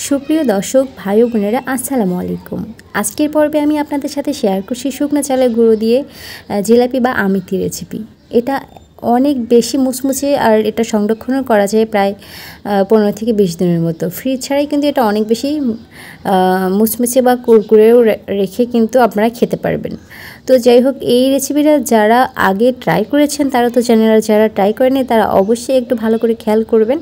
সুপ্রিয় দর্শক ভাই ও বোনেরা আসসালামু আলাইকুম। আজকের পর্বে আমি আপনাদের সাথে শেয়ার করছি শুকনো চালের গুঁড়ো দিয়ে জিলাপি বা আমিত্তি রেসিপি। এটা অনেক বেশি মুচমুচে আর এটা সংরক্ষণও করা যায় প্রায় 15 থেকে 20 দিনের মতো। ফ্রিজ ছাড়াই কিন্তু এটা অনেক বেশি মুচমুচে বা কুরকুরেও রেখে কিন্তু আপনারা খেতে পারবেন। তো যাই হোক, এই রেসিপিটা যারা আগে ট্রাই করেছেন তারা তো জানেন, আর যারা ট্রাই করেনি তারা অবশ্যই একটু ভালো করে খেয়াল করবেন।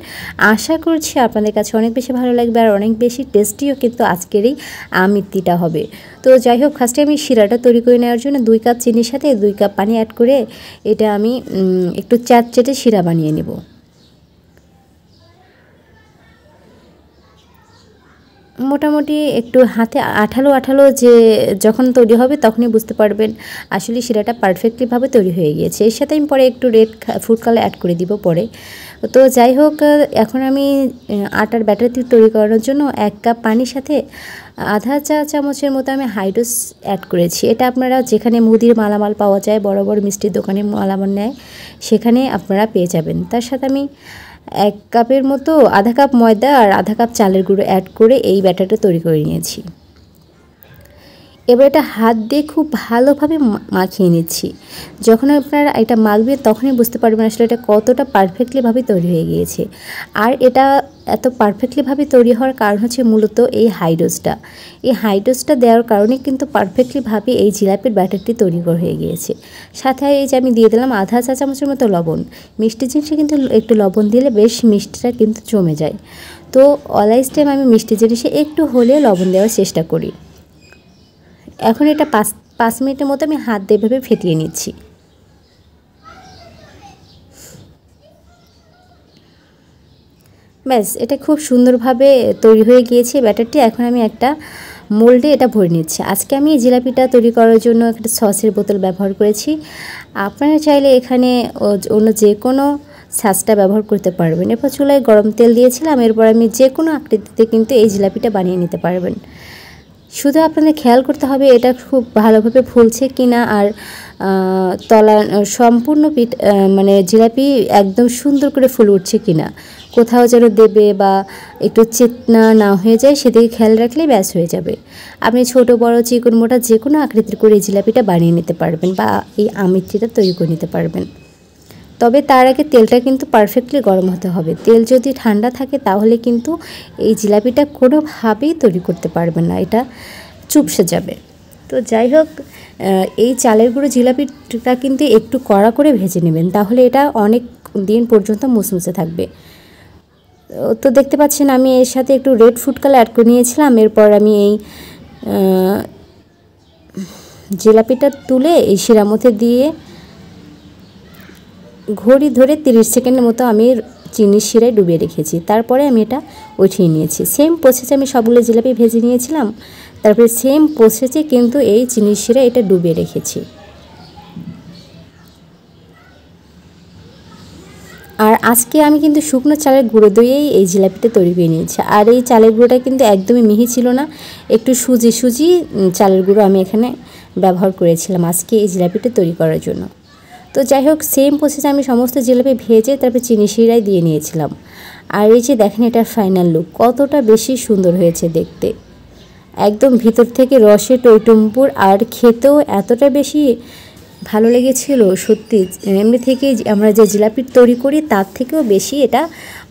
আশা করছি আপনাদের কাছে অনেক বেশি ভালো লাগবে আর অনেক বেশি টেস্টিও কিন্তু আজকের এই আমিত্তিটা হবে। তো যাই হোক, ফার্স্টে আমি শিরাটা তৈরি করে নেওয়ার জন্য 2 কাপ চিনির সাথে 2 কাপ পানি অ্যাড করে এটা আমি একটু চ্যাটচ্যাটে শিরা বানিয়ে নেব। মোটামুটি একটু হাতে আঠালো আঠালো যে যখন তৈরি হবে তখনই বুঝতে পারবেন আসলে শিরাটা পারফেক্টলিভাবে তৈরি হয়ে গিয়েছে। এর সাথে আমি পরে একটু রেড ফুড কালার অ্যাড করে দিব পরে। তো যাই হোক, এখন আমি আটার ব্যাটার তৈরি করানোর জন্য 1 কাপ পানির সাথে আধা চা চামচের মতো আমি হাইড্রোস অ্যাড করেছি। এটা আপনারা যেখানে মুদির মালামাল পাওয়া যায়, বড় বড় মিষ্টির দোকানে মালামাল নেয়, সেখানে আপনারা পেয়ে যাবেন। তার সাথে আমি 1 কাপের মতো আধা কাপ ময়দা আর আধা কাপ চালের গুঁড়ো অ্যাড করে এই ব্যাটারটা তৈরি করে নিয়েছি। এবার এটা হাত দিয়ে খুব ভালোভাবে মাখিয়ে নিচ্ছি। যখন আপনারা এটা মাখবেন তখনই বুঝতে পারবেন আসলে এটা কতটা পারফেক্টলিভাবে তৈরি হয়ে গিয়েছে। আর এটা এত পারফেক্টলিভাবে তৈরি হওয়ার কারণ হচ্ছে মূলত এই হাইড্রোসটা। এই হাইড্রোসটা দেওয়ার কারণে কিন্তু পারফেক্টলিভাবে এই জিলাপির ব্যাটারটি তৈরি হয়ে গিয়েছে। সাথে এই যে আমি দিয়ে দিলাম আধা চা চামচের মতো লবণ। মিষ্টি জিনিসে কিন্তু একটু লবণ দিলে বেশ মিষ্টিটা কিন্তু জমে যায়। তো অলওয়েজ টাইম আমি মিষ্টি জিনিসে একটু হলে লবণ দেওয়ার চেষ্টা করি। এখন এটা 5 মিনিটের মতো আমি হাত দিয়ে এভাবে ফেটিয়ে নিচ্ছি। ব্যাস, এটা খুব সুন্দরভাবে তৈরি হয়ে গিয়েছে ব্যাটারটি। এখন আমি একটা মোল্ডে এটা ভরে নিচ্ছি। আজকে আমি এই জিলাপিটা তৈরি করার জন্য একটা সসের বোতল ব্যবহার করেছি। আপনারা চাইলে এখানে অন্য যে কোনো সসটা ব্যবহার করতে পারবেন। এরপর চুলায় গরম তেল দিয়েছিলাম। এরপর আমি যে কোনো আকৃতিতে কিন্তু এই জিলাপিটা বানিয়ে নিতে পারবেন। শুধু আপনাদের খেয়াল করতে হবে এটা খুব ভালোভাবে ফুলছে কিনা আর তলা সম্পূর্ণ মানে জিলাপি একদম সুন্দর করে ফুলে উঠছে কিনা, কোথাও যেন দেবে বা একটু চেতনা না হয়ে যায় সেদিকে খেয়াল রাখলেই ব্যাস হয়ে যাবে। আপনি ছোট বড় চিকন মোটা যে কোনো আকৃতির করে এই জিলাপিটা বানিয়ে নিতে পারবেন বা এই আমিত্তিটা তৈরি করে নিতে পারবেন। তবে তার আগে তেলটা কিন্তু পারফেক্টলি গরম হতে হবে। তেল যদি ঠান্ডা থাকে তাহলে কিন্তু এই জিলাপিটা কোনোভাবেই তৈরি করতে পারবেন না, এটা চুপসে যাবে। তো যাই হোক, এই চালের গুঁড়ো জিলাপিটা কিন্তু একটু কড়া করে ভেজে নেবেন, তাহলে এটা অনেক দিন পর্যন্ত মুচমুচে থাকবে। তো দেখতে পাচ্ছেন আমি এর সাথে একটু রেড ফুড কালার অ্যাড করে নিয়েছিলাম। এরপর আমি এই জিলাপিটা তুলে এই শিরার মধ্যে দিয়ে ঘড়ি ধরে 30 সেকেন্ডের মতো আমি চিনির শিরায় ডুবিয়ে রেখেছি। তারপরে আমি এটা উঠিয়ে নিয়েছি। সেম প্রসেসে আমি সবগুলো জিলাপি ভেজে নিয়েছিলাম। তারপরে সেম প্রসেসে কিন্তু এই চিনির শিরায় এটা ডুবিয়ে রেখেছি। আর আজকে আমি কিন্তু শুকনো চালের গুঁড়ো দিয়েই এই জিলাপিটা তৈরি করে নিয়েছি। আর এই চালের গুঁড়োটা কিন্তু একদমই মিহি ছিল না, একটু সুজি চালের গুঁড়ো আমি এখানে ব্যবহার করেছিলাম আজকে এই জিলাপিটা তৈরি করার জন্য। তো যাই হোক, সেম প্রসেসে আমি সমস্ত জিলাপি ভেজে তারপরে চিনি শিরায় দিয়ে নিয়েছিলাম। আর এই যে দেখেন এটার ফাইনাল লুক কতটা বেশি সুন্দর হয়েছে দেখতে, একদম ভিতর থেকে রসে টইটুম্বুর, আর খেতেও এতটা বেশি ভালো লেগেছিল সত্যি। এমনি থেকে আমরা যে জিলাপি তৈরি করি তার থেকেও বেশি এটা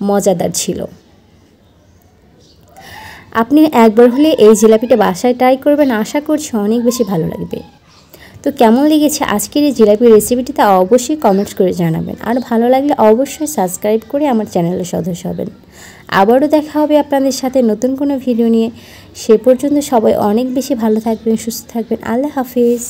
মজাদার ছিল। আপনি একবার হলে এই জিলাপিটা বাসায় ট্রাই করবেন, আশা করছি অনেক বেশি ভালো লাগবে। তো কেমন লেগেছে আজকের এই জিলাপির রেসিপিটি তা অবশ্যই কমেন্টস করে জানাবেন। আর ভালো লাগলে অবশ্যই সাবস্ক্রাইব করে আমার চ্যানেলের সদস্য হবেন। আবারও দেখা হবে আপনাদের সাথে নতুন কোনো ভিডিও নিয়ে। সে পর্যন্ত সবাই অনেক বেশি ভালো থাকবেন, সুস্থ থাকবেন। আল্লাহ হাফিজ।